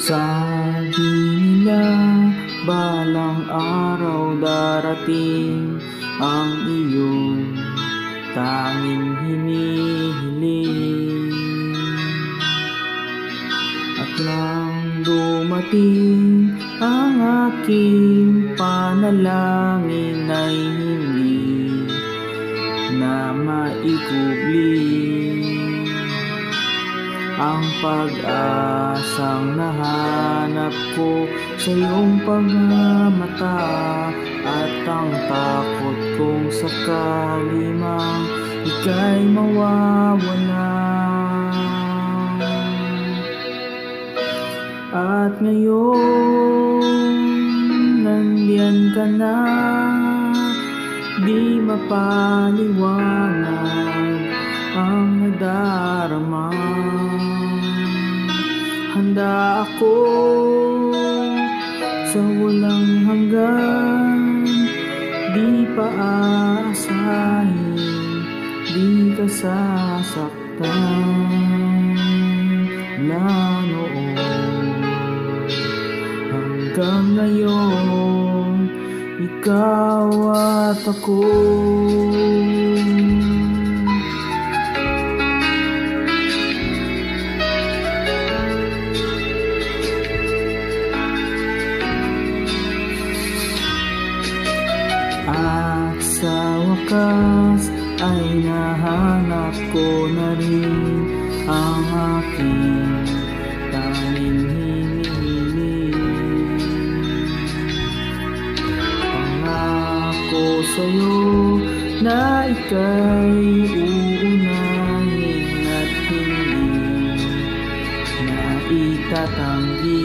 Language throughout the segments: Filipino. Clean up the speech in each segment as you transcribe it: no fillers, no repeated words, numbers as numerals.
Sabi nila balang araw darating ang iyong tanging hinihiling. At nang dumating ang aking panalangin ay hindi na maikubli ang pag-asang nahanap ko sa iyong pagmamata, at ang takot kong sakali mang ika'y mawawala. At ngayon nandiyan ka na, di mapaliwanag ang nadarama. Handa ako sa walang hanggan, di pa aasahin, di ka sasaktan. Mula noon hanggang ngayon, ikaw at ako. At sa wakas ay nahanap ko na rin ang aking tanging hinihiling. Pangako sa'yo na ika'y uunahin at hindi na itatanggi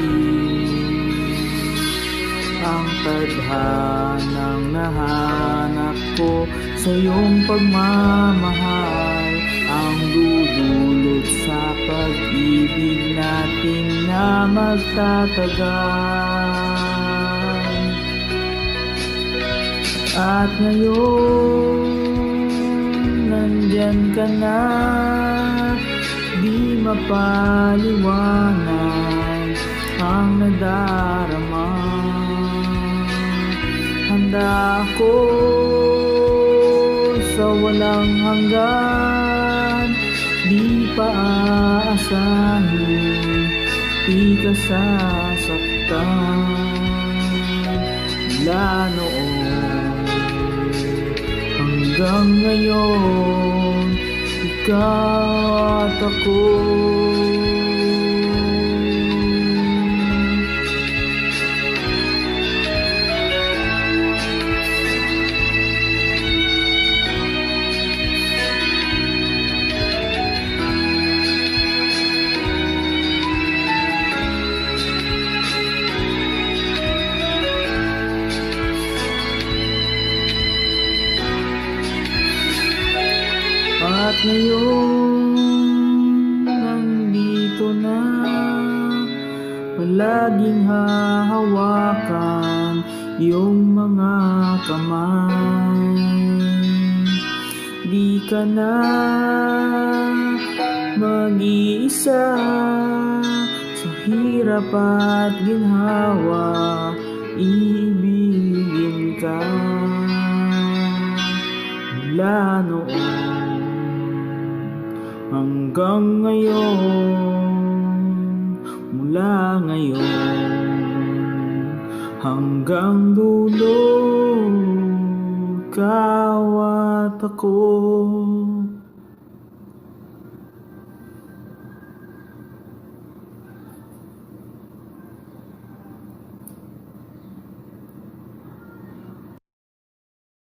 ang tadhanang nahanap ko sa iyong pagmamahal, ang dudulot sa pag-ibig natin na magtatagal. At ngayon nandiyan ka na, di mapaliwanag ang nadarama. Handa ako sa walang hanggan, di pa aasahin, di ka sasaktan. Mula noon hanggang ngayon, ikaw at ako. At ngayon nandito na, palaging hahawakan iyong mga kamay. Di ka na mag-iisa sa hirap at ginhawa, iibigin ka. Mula noon hanggang ngayon, mula ngayon hanggang dulo, ikaw at ako.